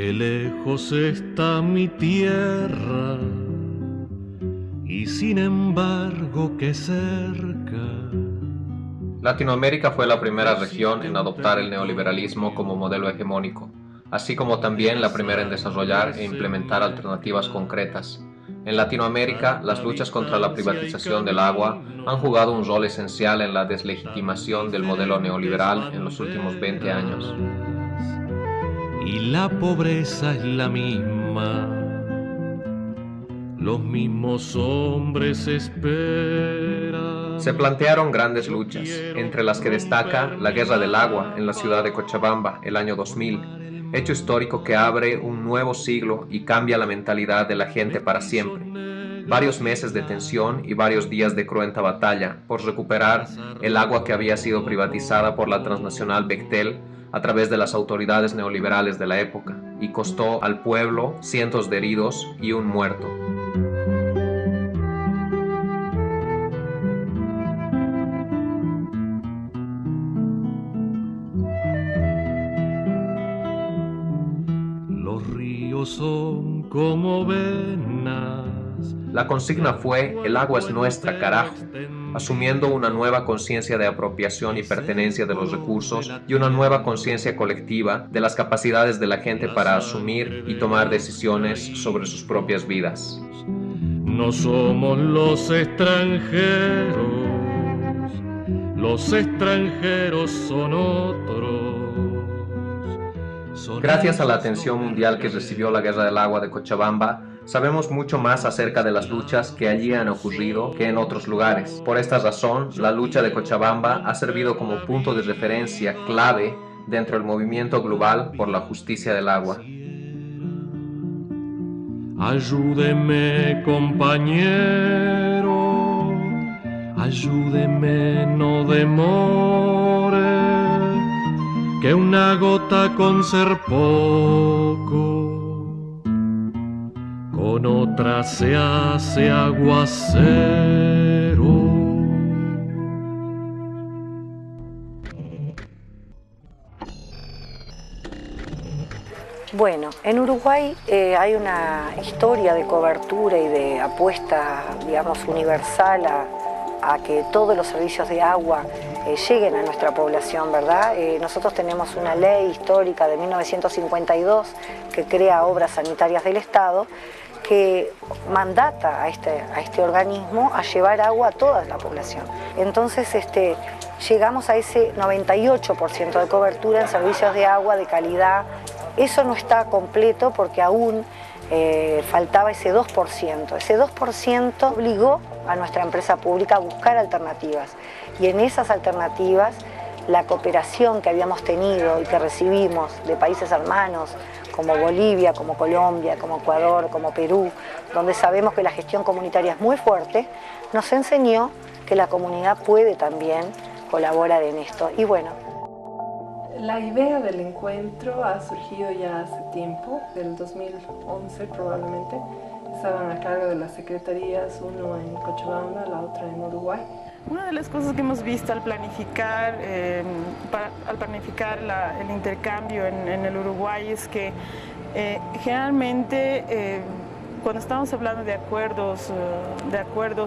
Qué lejos está mi tierra y sin embargo qué cerca. Latinoamérica fue la primera región en adoptar el neoliberalismo como modelo hegemónico, así como también la primera en desarrollar e implementar alternativas concretas. En Latinoamérica, las luchas contra la privatización del agua han jugado un rol esencial en la deslegitimación del modelo neoliberal en los últimos 20 años. Y la pobreza es la misma, los mismos hombres esperan. Se plantearon grandes luchas, entre las que destaca la Guerra del Agua en la ciudad de Cochabamba el año 2000, hecho histórico que abre un nuevo siglo y cambia la mentalidad de la gente para siempre. Varios meses de tensión y varios días de cruenta batalla por recuperar el agua que había sido privatizada por la transnacional Bechtel a través de las autoridades neoliberales de la época, y costó al pueblo cientos de heridos y un muerto. Los ríos son como venas. La consigna fue "El agua es nuestra, carajo", asumiendo una nueva conciencia de apropiación y pertenencia de los recursos y una nueva conciencia colectiva de las capacidades de la gente para asumir y tomar decisiones sobre sus propias vidas. No somos los extranjeros son otros. Gracias a la atención mundial que recibió la Guerra del Agua de Cochabamba, sabemos mucho más acerca de las luchas que allí han ocurrido que en otros lugares. Por esta razón, la lucha de Cochabamba ha servido como punto de referencia clave dentro del movimiento global por la justicia del agua. Ayúdeme, compañero, ayúdeme, no demore, que una gota con ser poco, con otra se hace aguacero. Bueno, en Uruguay hay una historia de cobertura y de apuesta, digamos, universal a que todos los servicios de agua lleguen a nuestra población, ¿verdad? Nosotros tenemos una ley histórica de 1952 que crea obras sanitarias del Estado, que mandata a este organismo a llevar agua a toda la población. Entonces llegamos a ese 98% de cobertura en servicios de agua de calidad. Eso no está completo porque aún faltaba ese 2%. Ese 2% obligó a nuestra empresa pública a buscar alternativas. Y en esas alternativas, la cooperación que habíamos tenido y que recibimos de países hermanos, como Bolivia, como Colombia, como Ecuador, como Perú, donde sabemos que la gestión comunitaria es muy fuerte, nos enseñó que la comunidad puede también colaborar en esto. Y bueno, la idea del encuentro ha surgido ya hace tiempo, del 2011 probablemente. Estaban a cargo de las secretarías, uno en Cochabamba, la otra en Uruguay. Una de las cosas que hemos visto al planificar, el intercambio en el Uruguay es que generalmente cuando estamos hablando de acuerdos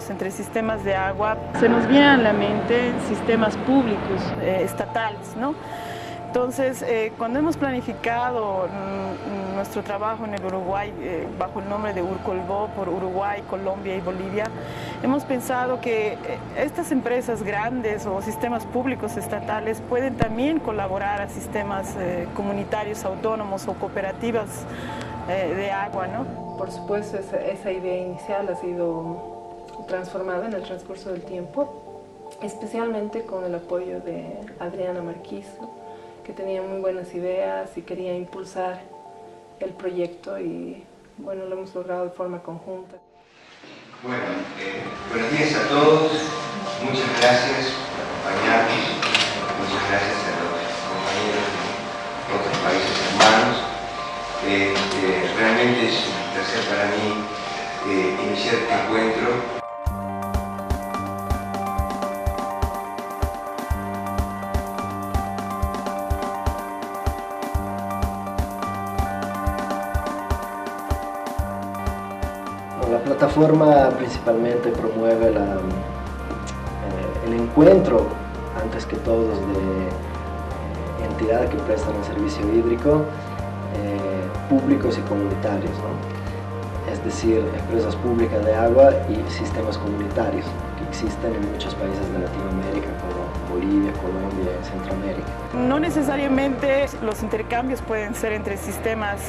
entre sistemas de agua, se nos vienen a la mente sistemas públicos estatales, ¿no? Entonces, cuando hemos planificado nuestro trabajo en el Uruguay bajo el nombre de Urcolbó, por Uruguay, Colombia y Bolivia, hemos pensado que estas empresas grandes o sistemas públicos estatales pueden también colaborar a sistemas comunitarios autónomos o cooperativas de agua, ¿no? Por supuesto, esa idea inicial ha sido transformada en el transcurso del tiempo, especialmente con el apoyo de Adriana Marquizo, que tenía muy buenas ideas y quería impulsar el proyecto, y bueno, lo hemos logrado de forma conjunta. Bueno, buenos días a todos, muchas gracias por acompañarnos, muchas gracias a los compañeros de otros países hermanos. Realmente es un placer para mí iniciar este encuentro. plataforma principalmente promueve el encuentro, antes que todo, de entidades que prestan el servicio hídrico, públicos y comunitarios, ¿no? Es decir, empresas públicas de agua y sistemas comunitarios que existen en muchos países de Latinoamérica, como Bolivia, Colombia y Centroamérica. No necesariamente los intercambios pueden ser entre sistemas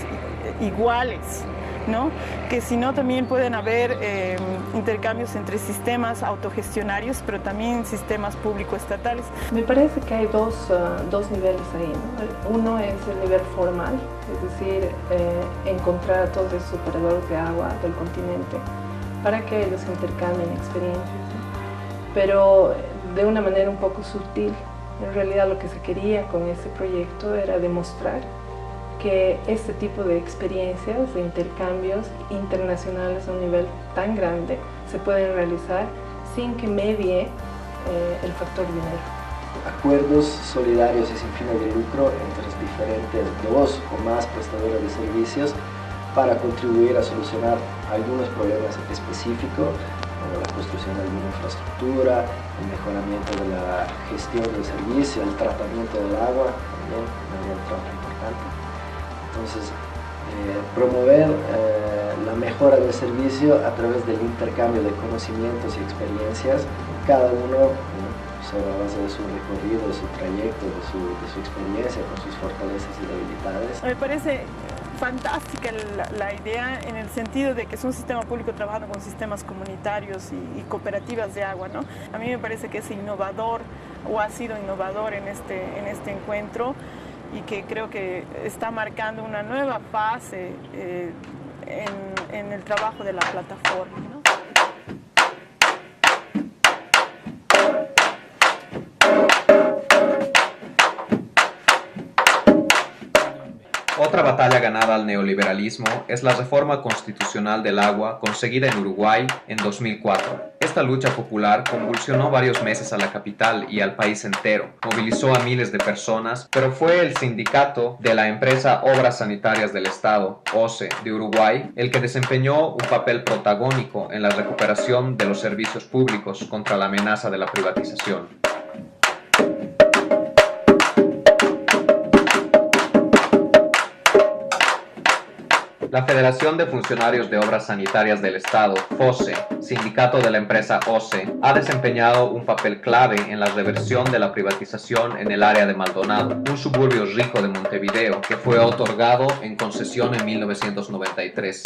iguales, ¿no? Que sino también pueden haber intercambios entre sistemas autogestionarios, pero también sistemas público-estatales. Me parece que hay dos niveles ahí, ¿no? Uno es el nivel formal, es decir, encontrar a todos esos operadores de agua del continente para que ellos intercambien experiencias, ¿no? Pero de una manera un poco sutil. En realidad lo que se quería con este proyecto era demostrar que este tipo de experiencias, de intercambios internacionales a un nivel tan grande, se pueden realizar sin que medie el factor dinero. Acuerdos solidarios y sin fines de lucro entre diferentes dos o más prestadores de servicios para contribuir a solucionar algunos problemas específicos, como la construcción de alguna infraestructura, el mejoramiento de la gestión del servicio, el tratamiento del agua, también un trabajo importante. Entonces, promover la mejora del servicio a través del intercambio de conocimientos y experiencias, cada uno sobre la base de su recorrido, de su trayecto, de su experiencia, con sus fortalezas y debilidades. Me parece fantástica la idea en el sentido de que es un sistema público trabajando con sistemas comunitarios y cooperativas de agua, ¿no? A mí me parece que es innovador o ha sido innovador en este encuentro y que creo que está marcando una nueva fase en el trabajo de la plataforma, ¿no? Otra batalla ganada al neoliberalismo es la reforma constitucional del agua conseguida en Uruguay en 2004. Esta lucha popular convulsionó varios meses a la capital y al país entero, movilizó a miles de personas, pero fue el sindicato de la empresa Obras Sanitarias del Estado, OCE, de Uruguay, el que desempeñó un papel protagónico en la recuperación de los servicios públicos contra la amenaza de la privatización. La Federación de Funcionarios de Obras Sanitarias del Estado, FOSE, sindicato de la empresa OCE, ha desempeñado un papel clave en la reversión de la privatización en el área de Maldonado, un suburbio rico de Montevideo que fue otorgado en concesión en 1993.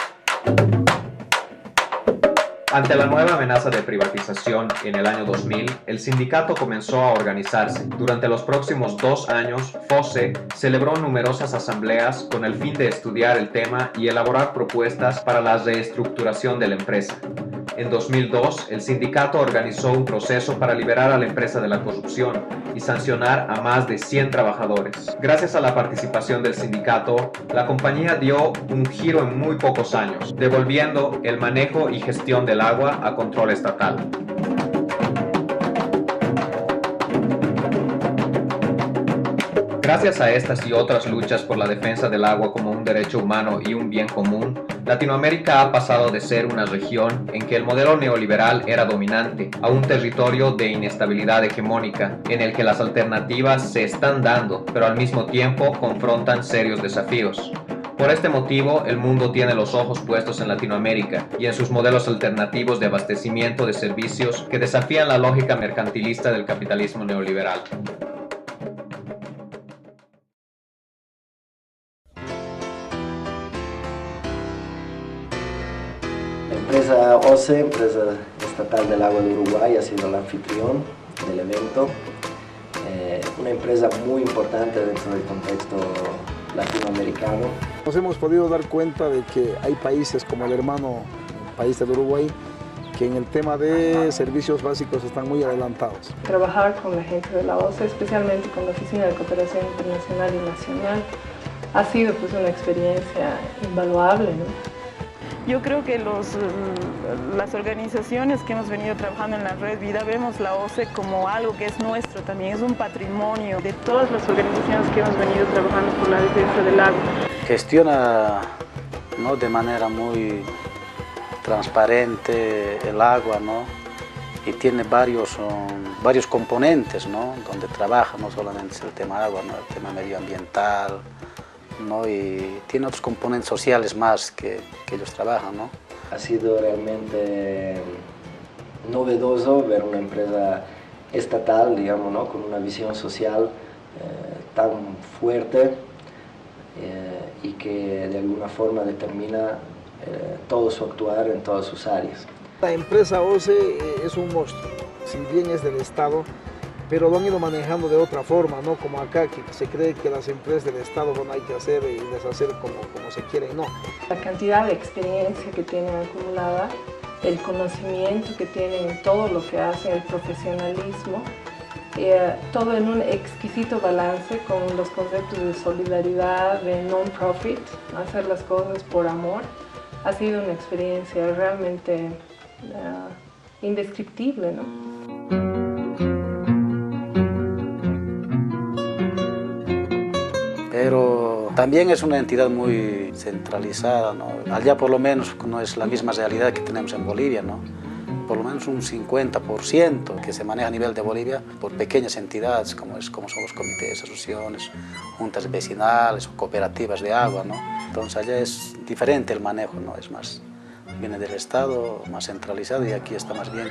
Ante la nueva amenaza de privatización en el año 2000, el sindicato comenzó a organizarse. Durante los próximos 2 años, FOSE celebró numerosas asambleas con el fin de estudiar el tema y elaborar propuestas para la reestructuración de la empresa. En 2002, el sindicato organizó un proceso para liberar a la empresa de la corrupción y sancionar a más de 100 trabajadores. Gracias a la participación del sindicato, la compañía dio un giro en muy pocos años, devolviendo el manejo y gestión del agua a control estatal. Gracias a estas y otras luchas por la defensa del agua como un derecho humano y un bien común, Latinoamérica ha pasado de ser una región en que el modelo neoliberal era dominante a un territorio de inestabilidad hegemónica en el que las alternativas se están dando, pero al mismo tiempo confrontan serios desafíos. Por este motivo, el mundo tiene los ojos puestos en Latinoamérica y en sus modelos alternativos de abastecimiento de servicios que desafían la lógica mercantilista del capitalismo neoliberal. La empresa OCE, empresa estatal del agua de Uruguay, ha sido el anfitrión del evento. Una empresa muy importante dentro del contexto latinoamericano. Nos hemos podido dar cuenta de que hay países como el hermano país del Uruguay que en el tema de servicios básicos están muy adelantados. Trabajar con la gente de la OCE, especialmente con la Oficina de Cooperación Internacional y Nacional, ha sido pues una experiencia invaluable, ¿no? Yo creo que las organizaciones que hemos venido trabajando en la Red Vida vemos la OCE como algo que es nuestro también, es un patrimonio de todas las organizaciones que hemos venido trabajando por la defensa del agua. Gestiona, ¿no?, de manera muy transparente el agua, ¿no? Y tiene varios componentes, ¿no? Donde trabaja, no solamente es el tema agua, ¿no? El tema medioambiental, ¿no? Y tiene otros componentes sociales más que ellos trabajan, ¿no? Ha sido realmente novedoso ver una empresa estatal, digamos, ¿no? Con una visión social tan fuerte y que de alguna forma determina todo su actuar en todas sus áreas. La empresa OCE es un monstruo, si bien es del Estado, pero lo han ido manejando de otra forma, no como acá, que se cree que las empresas del Estado hay que hacer y deshacer como se quieren, no. La cantidad de experiencia que tienen acumulada, el conocimiento que tienen en todo lo que hacen, el profesionalismo, todo en un exquisito balance con los conceptos de solidaridad, de non-profit, hacer las cosas por amor. Ha sido una experiencia realmente indescriptible, ¿no? Pero también es una entidad muy centralizada, ¿no? Allá por lo menos no es la misma realidad que tenemos en Bolivia, ¿no? Por lo menos un 50% que se maneja a nivel de Bolivia por pequeñas entidades como son los comités, asociaciones, juntas vecinales o cooperativas de agua, ¿no? Entonces allá es diferente el manejo, ¿no? Es más, viene del Estado, más centralizado, y aquí está más bien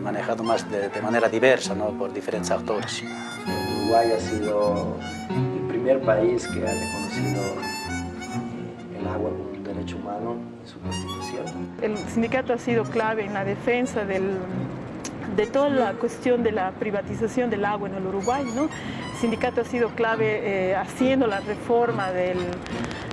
manejado más de manera diversa, ¿no? Por diferentes actores. Uruguay ha sido el primer país que ha reconocido el agua como un derecho humano en su constitución. El sindicato ha sido clave en la defensa de toda la cuestión de la privatización del agua en el Uruguay, ¿no? El sindicato ha sido clave haciendo la reforma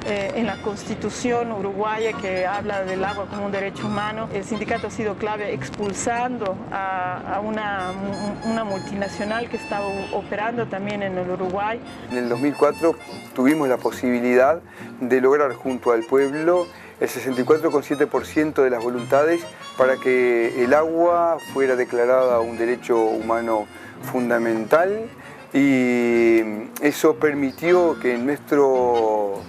en la Constitución uruguaya que habla del agua como un derecho humano. El sindicato ha sido clave expulsando a una multinacional que estaba operando también en el Uruguay. En el 2004 tuvimos la posibilidad de lograr junto al pueblo el 64,7% de las voluntades para que el agua fuera declarada un derecho humano fundamental, y eso permitió que en nuestro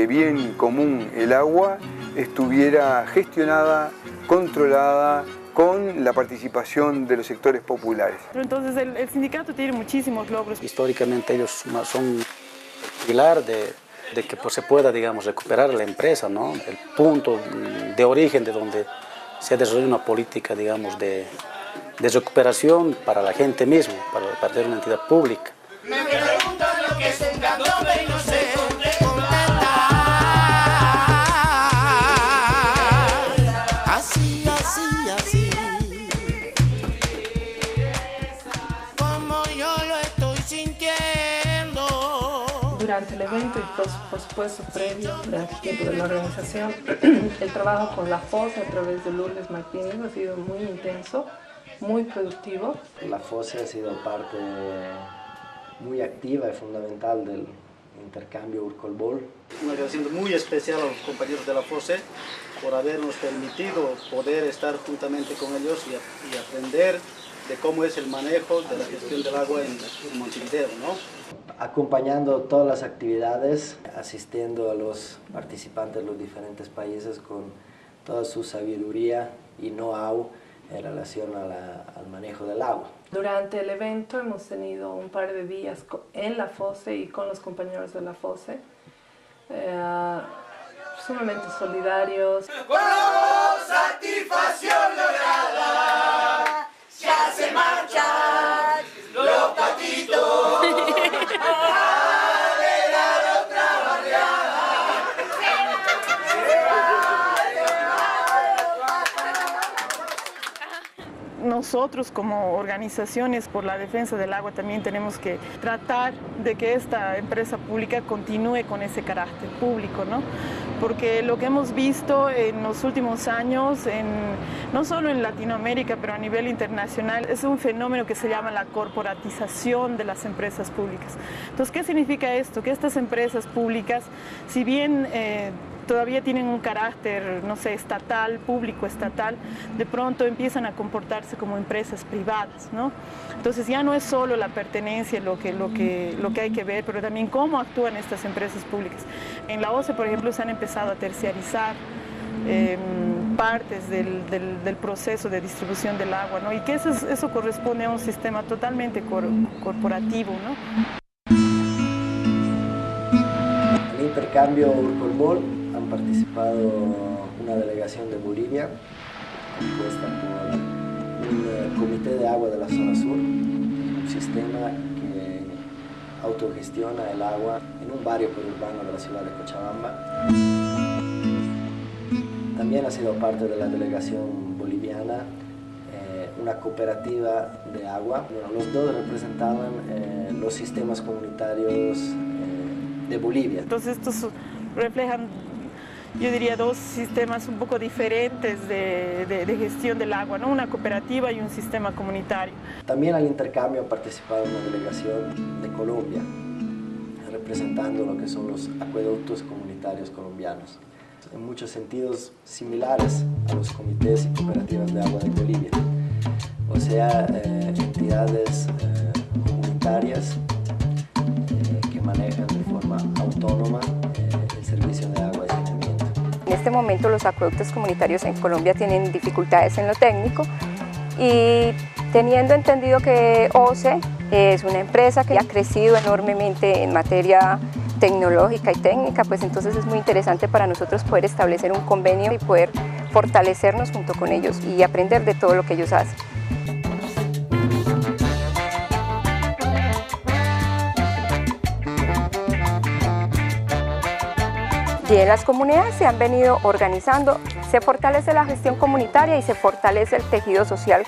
bien común el agua estuviera gestionada, controlada, con la participación de los sectores populares. Entonces el sindicato tiene muchísimos logros. Históricamente ellos son el pilar de que pues, se pueda, digamos, recuperar la empresa, ¿no? El punto de origen de donde se ha desarrollado una política, digamos, de recuperación para la gente misma, para tener una entidad pública. Me pregunto lo que es un candombe y no sé contestar. Así, así, así. Como yo lo estoy sintiendo. Durante el evento y por supuesto previo, durante el tiempo de la organización, el trabajo con la FOSE a través de Lourdes Martínez ha sido muy intenso, muy productivo. La FOSE ha sido parte muy activa y fundamental del intercambio Urcolbol. Un agradecimiento muy especial a los compañeros de la FOSE por habernos permitido poder estar juntamente con ellos y aprender de cómo es el manejo de la gestión del agua en Montevideo, ¿no? Acompañando todas las actividades, asistiendo a los participantes de los diferentes países con toda su sabiduría y know-how en relación al manejo del agua. Durante el evento hemos tenido un par de días en la FOSE y con los compañeros de la FOSE, sumamente solidarios. Satisfacción lograda, ya se marchan los patitos. Nosotros como organizaciones por la defensa del agua también tenemos que tratar de que esta empresa pública continúe con ese carácter público, ¿no? Porque lo que hemos visto en los últimos años, no solo en Latinoamérica, pero a nivel internacional, es un fenómeno que se llama la corporatización de las empresas públicas. Entonces, ¿qué significa esto? Que estas empresas públicas, si bien todavía tienen un carácter, no sé, estatal, público estatal, de pronto empiezan a comportarse como empresas privadas, ¿no? Entonces ya no es solo la pertenencia lo que hay que ver, pero también cómo actúan estas empresas públicas. En la OCE, por ejemplo, se han empezado a terciarizar partes del proceso de distribución del agua, ¿no? Y que eso corresponde a un sistema totalmente corporativo, ¿no? En el intercambio Urcolbol han participado una delegación de Bolivia, compuesta por un comité de agua de la zona sur, un sistema que autogestiona el agua en un barrio perurbano de la ciudad de Cochabamba. También ha sido parte de la delegación boliviana una cooperativa de agua. Bueno, los dos representaban los sistemas comunitarios de Bolivia. Entonces estos reflejan, yo diría, dos sistemas un poco diferentes de gestión del agua, ¿no? Una cooperativa y un sistema comunitario. También al intercambio ha participado una delegación de Colombia, representando lo que son los acueductos comunitarios colombianos, en muchos sentidos similares a los comités y cooperativas de agua de Bolivia, o sea, entidades comunitarias que manejan de forma autónoma el servicio de agua y saneamiento. En este momento los acueductos comunitarios en Colombia tienen dificultades en lo técnico y teniendo entendido que OCE es una empresa que ha crecido enormemente en materia tecnológica y técnica, pues entonces es muy interesante para nosotros poder establecer un convenio y poder fortalecernos junto con ellos y aprender de todo lo que ellos hacen. Y en las comunidades se han venido organizando, se fortalece la gestión comunitaria y se fortalece el tejido social.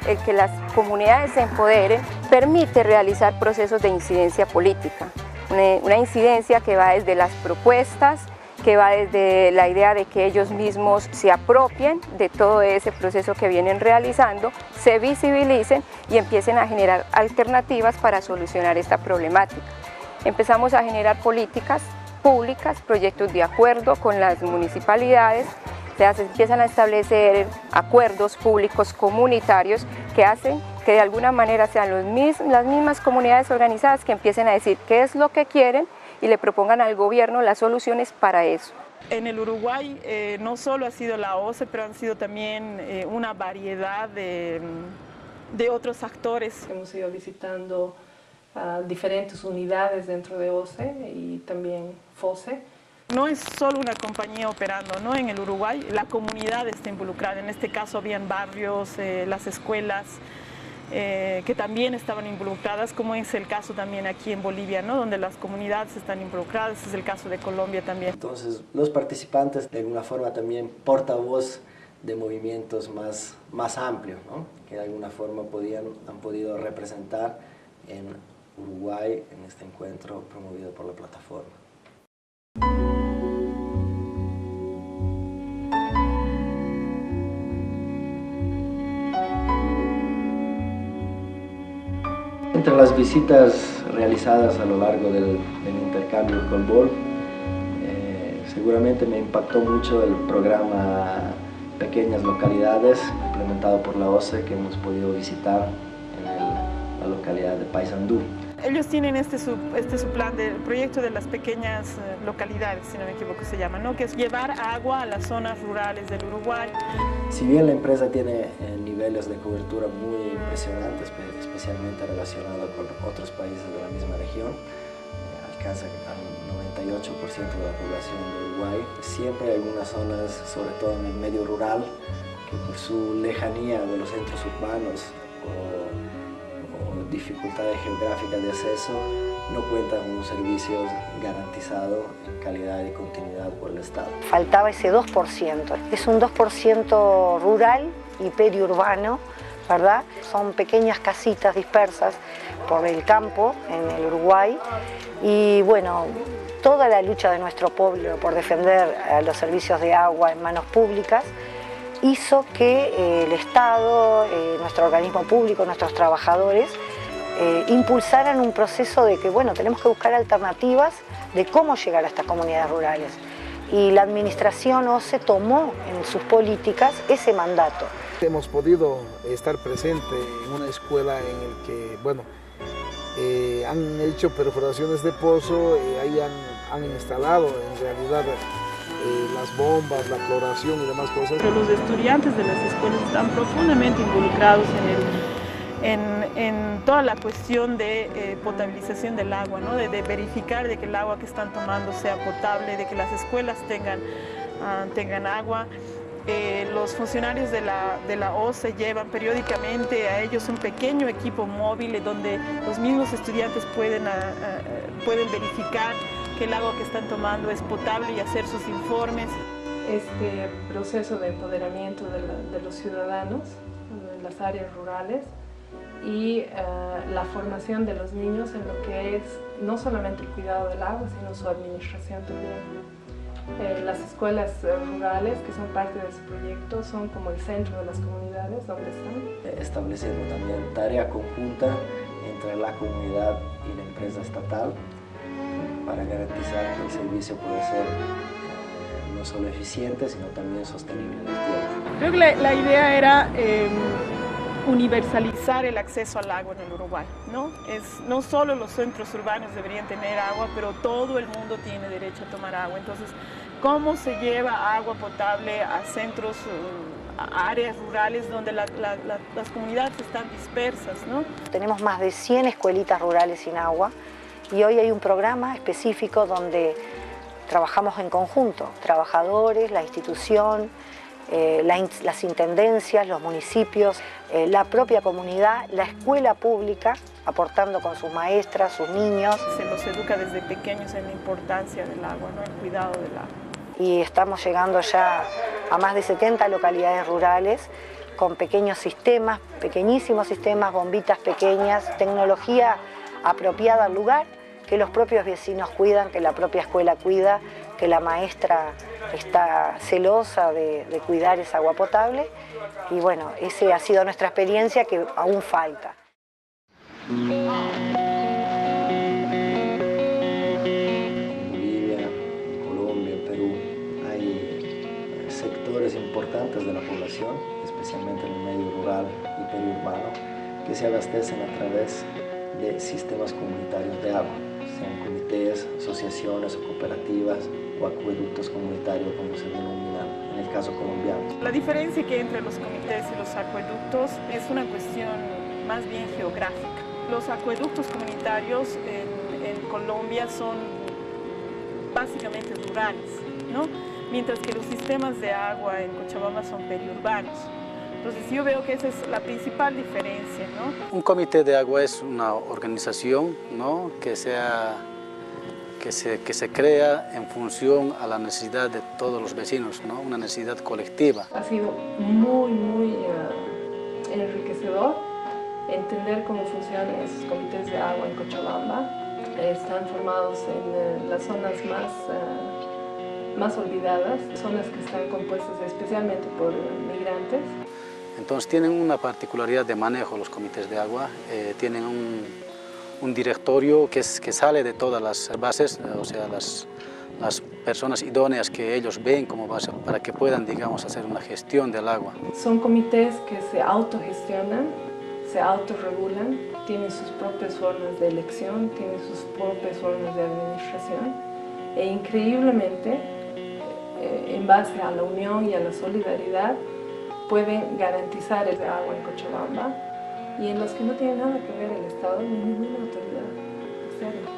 El que las comunidades se empoderen permite realizar procesos de incidencia política. Una incidencia que va desde las propuestas, que va desde la idea de que ellos mismos se apropien de todo ese proceso que vienen realizando, se visibilicen y empiecen a generar alternativas para solucionar esta problemática. Empezamos a generar políticas públicas, proyectos de acuerdo con las municipalidades, se empiezan a establecer acuerdos públicos comunitarios que hacen que de alguna manera sean las mismas comunidades organizadas que empiecen a decir qué es lo que quieren y le propongan al gobierno las soluciones para eso. En el Uruguay no solo ha sido la OCE, pero han sido también una variedad de otros actores. Hemos ido visitando diferentes unidades dentro de OCE y también FOSE. No es solo una compañía operando, ¿no? En el Uruguay la comunidad está involucrada, en este caso habían barrios, las escuelas que también estaban involucradas, como es el caso también aquí en Bolivia, ¿no? Donde las comunidades están involucradas, es el caso de Colombia también. Entonces los participantes de alguna forma también portavoz de movimientos más amplios, ¿no? Que de alguna forma han podido representar en Uruguay en este encuentro promovido por la plataforma. Entre las visitas realizadas a lo largo del intercambio Urcolbol, seguramente me impactó mucho el programa Pequeñas Localidades implementado por la OCE que hemos podido visitar en la localidad de Paysandú. Ellos tienen este su plan del proyecto de las pequeñas localidades, si no me equivoco se llama, ¿no? Que es llevar agua a las zonas rurales del Uruguay. Si bien la empresa tiene niveles de cobertura muy impresionantes, especialmente relacionados con otros países de la misma región, alcanza al 98% de la población de Uruguay, siempre hay algunas zonas, sobre todo en el medio rural, que por su lejanía de los centros urbanos o dificultades geográficas de acceso, no cuentan con un servicio garantizado en calidad y continuidad por el Estado. Faltaba ese 2%, es un 2% rural y periurbano, ¿verdad? Son pequeñas casitas dispersas por el campo en el Uruguay y bueno, toda la lucha de nuestro pueblo por defender los servicios de agua en manos públicas hizo que el Estado, nuestro organismo público, nuestros trabajadores, impulsaran un proceso de que, bueno, tenemos que buscar alternativas de cómo llegar a estas comunidades rurales. Y la administración OCE tomó en sus políticas ese mandato. Hemos podido estar presente en una escuela en el que, bueno, han hecho perforaciones de pozo, ahí han instalado en realidad las bombas, la cloración y demás cosas. Pero los estudiantes de las escuelas están profundamente involucrados en toda la cuestión de potabilización del agua, ¿no? de verificar de que el agua que están tomando sea potable, de que las escuelas tengan agua. Los funcionarios de la OCE llevan periódicamente a ellos un pequeño equipo móvil donde los mismos estudiantes pueden verificar que el agua que están tomando es potable y hacer sus informes. Este proceso de empoderamiento de los ciudadanos en las áreas rurales y la formación de los niños en lo que es no solamente el cuidado del agua, sino su administración también. Las escuelas rurales, que son parte de ese proyecto, son como el centro de las comunidades donde están. Estableciendo también tarea conjunta entre la comunidad y la empresa estatal para garantizar que el servicio puede ser no solo eficiente, sino también sostenible en el tiempo. Creo que la idea era universalizar el acceso al agua en el Uruguay, ¿no? No solo los centros urbanos deberían tener agua, pero todo el mundo tiene derecho a tomar agua. Entonces, ¿cómo se lleva agua potable a centros, a áreas rurales donde las comunidades están dispersas, ¿no? Tenemos más de 100 escuelitas rurales sin agua y hoy hay un programa específico donde trabajamos en conjunto, trabajadores, la institución, las intendencias, los municipios, la propia comunidad, la escuela pública, aportando con sus maestras, sus niños. Se los educa desde pequeños en la importancia del agua, ¿no? El cuidado del agua. Y estamos llegando ya a más de 70 localidades rurales con pequeños sistemas, pequeñísimos sistemas, bombitas pequeñas, tecnología apropiada al lugar, que los propios vecinos cuidan, que la propia escuela cuida, que la maestra está celosa de cuidar esa agua potable. Y bueno, esa ha sido nuestra experiencia, que aún falta. En Bolivia, en Colombia, en Perú, hay sectores importantes de la población, especialmente en el medio rural y periurbano, que se abastecen a través de sistemas comunitarios de agua, sean comités, asociaciones o cooperativas o acueductos comunitarios, como se denominan en el caso colombiano. La diferencia que hay entre los comités y los acueductos es una cuestión más bien geográfica. Los acueductos comunitarios en Colombia son básicamente rurales, ¿no? Mientras que los sistemas de agua en Cochabamba son periurbanos. Entonces yo veo que esa es la principal diferencia, ¿no? Un comité de agua es una organización, ¿no? que se crea en función a la necesidad de todos los vecinos, ¿no? Una necesidad colectiva. Ha sido muy enriquecedor entender cómo funcionan esos comités de agua en Cochabamba. Están formados en las zonas más olvidadas, zonas que están compuestas especialmente por migrantes. Entonces tienen una particularidad de manejo los comités de agua, tienen un directorio que sale de todas las bases, o sea, las personas idóneas que ellos ven como base para que puedan, digamos, hacer una gestión del agua. Son comités que se autogestionan, se autorregulan, tienen sus propias formas de elección, tienen sus propias formas de administración e increíblemente, en base a la unión y a la solidaridad, pueden garantizar el agua en Cochabamba y en los que no tienen nada que ver el Estado ni ninguna autoridad externa.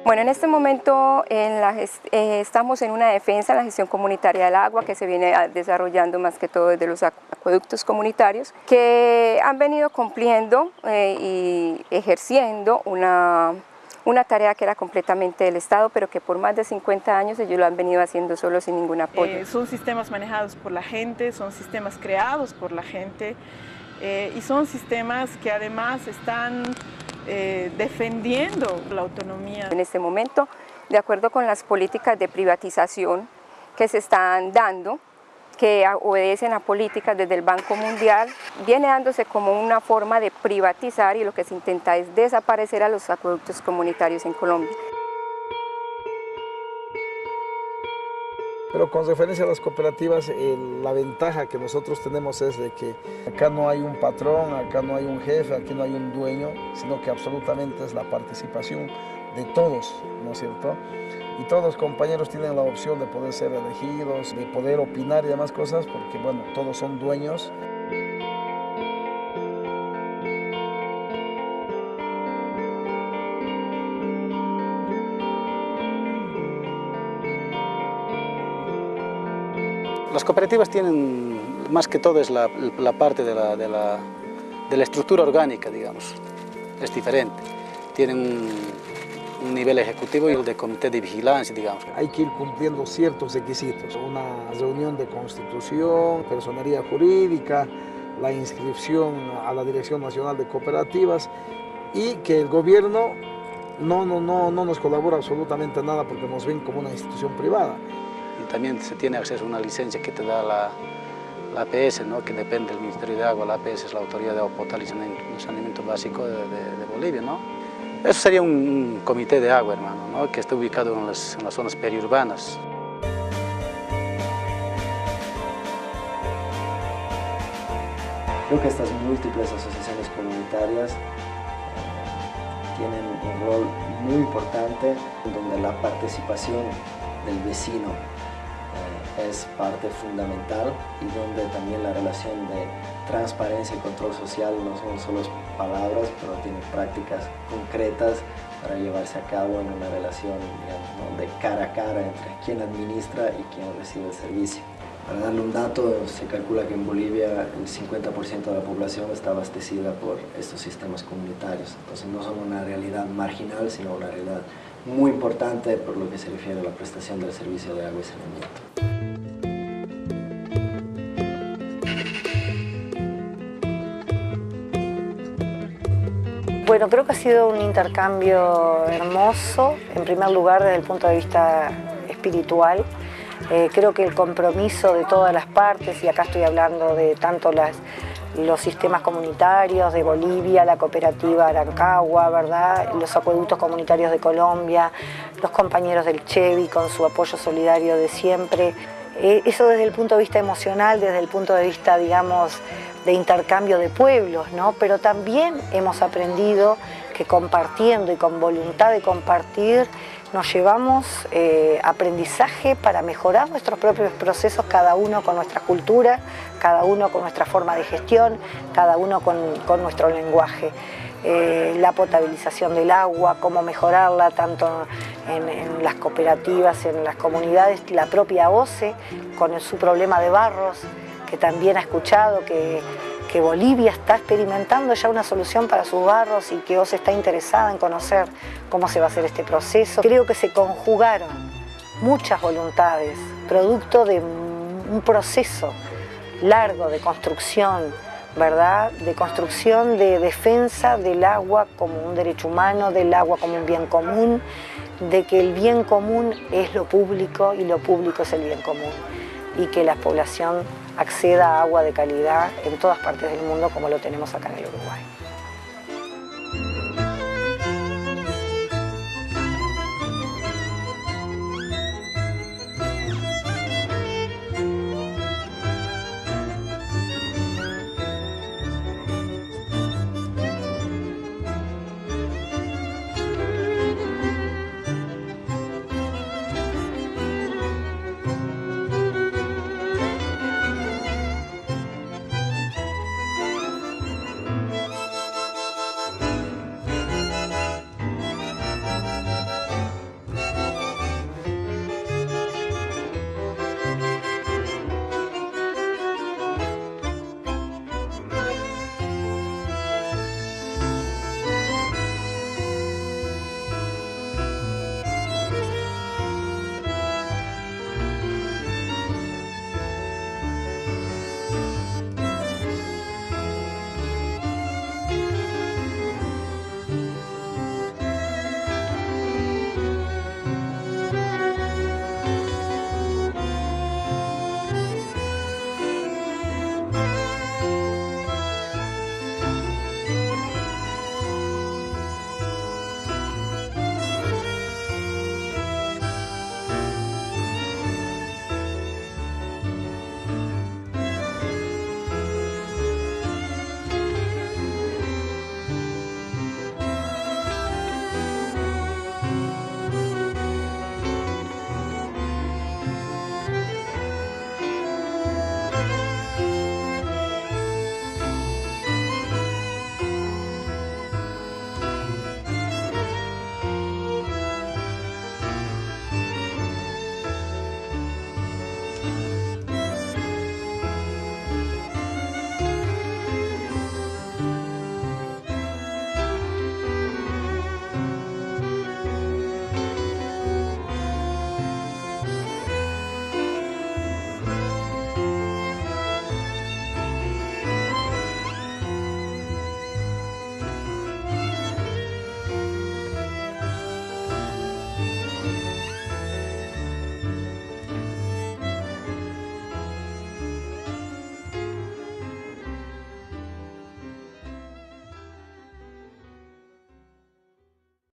Bueno, en este momento estamos en una defensa de la gestión comunitaria del agua que se viene desarrollando más que todo desde los acueductos comunitarios, que han venido cumpliendo y ejerciendo una tarea que era completamente del Estado, pero que por más de 50 años ellos lo han venido haciendo solo sin ningún apoyo. Son sistemas manejados por la gente, son sistemas creados por la gente y son sistemas que además están defendiendo la autonomía. En este momento, de acuerdo con las políticas de privatización que se están dando, que obedecen a políticas desde el Banco Mundial, viene dándose como una forma de privatizar y lo que se intenta es desaparecer a los acueductos comunitarios en Colombia. Pero con referencia a las cooperativas, la ventaja que nosotros tenemos es de que acá no hay un patrón, acá no hay un jefe, aquí no hay un dueño, sino que absolutamente es la participación de todos, ¿no es cierto? Y todos los compañeros tienen la opción de poder ser elegidos, de poder opinar y demás cosas, porque bueno, todos son dueños. Las cooperativas tienen, más que todo, es la parte de la estructura orgánica, digamos, es diferente. Tienen un nivel ejecutivo y el de comité de vigilancia, digamos. Hay que ir cumpliendo ciertos requisitos, una reunión de constitución, personería jurídica, la inscripción a la Dirección Nacional de Cooperativas y que el gobierno no nos colabora absolutamente nada porque nos ven como una institución privada. Y también se tiene acceso a una licencia que te da la APS, ¿no? Que depende del Ministerio de Agua. La APS es la Autoridad de Agua Potable y Saneamiento Básico de Bolivia, ¿no? Eso sería un comité de agua, hermano, ¿no? Que está ubicado en las zonas periurbanas. Creo que estas múltiples asociaciones comunitarias tienen un rol muy importante donde la participación del vecino es parte fundamental y donde también la relación de transparencia y control social no son solo palabras, pero tienen prácticas concretas para llevarse a cabo en una relación, digamos, ¿no? de cara a cara entre quien administra y quien recibe el servicio. Para darle un dato, se calcula que en Bolivia el 50% de la población está abastecida por estos sistemas comunitarios. Entonces no son una realidad marginal, sino una realidad muy importante por lo que se refiere a la prestación del servicio de agua y saneamiento. Bueno, creo que ha sido un intercambio hermoso, en primer lugar desde el punto de vista espiritual. Creo que el compromiso de todas las partes, y acá estoy hablando de tanto los sistemas comunitarios de Bolivia, la cooperativa Arancagua, ¿verdad? Los acueductos comunitarios de Colombia, los compañeros del Chevi con su apoyo solidario de siempre. Eso desde el punto de vista emocional, desde el punto de vista, digamos, de intercambio de pueblos, ¿no? Pero también hemos aprendido que compartiendo y con voluntad de compartir nos llevamos aprendizaje para mejorar nuestros propios procesos, cada uno con nuestra cultura, cada uno con nuestra forma de gestión, cada uno con nuestro lenguaje. La potabilización del agua, cómo mejorarla tanto en las cooperativas, en las comunidades, la propia OCE con su problema de barros, que también ha escuchado que Bolivia está experimentando ya una solución para sus barros y que OCE está interesada en conocer cómo se va a hacer este proceso. Creo que se conjugaron muchas voluntades, producto de un proceso largo de construcción, ¿verdad? De construcción, de defensa del agua como un derecho humano, del agua como un bien común, de que el bien común es lo público y lo público es el bien común, y que la población acceda a agua de calidad en todas partes del mundo como lo tenemos acá en el Uruguay.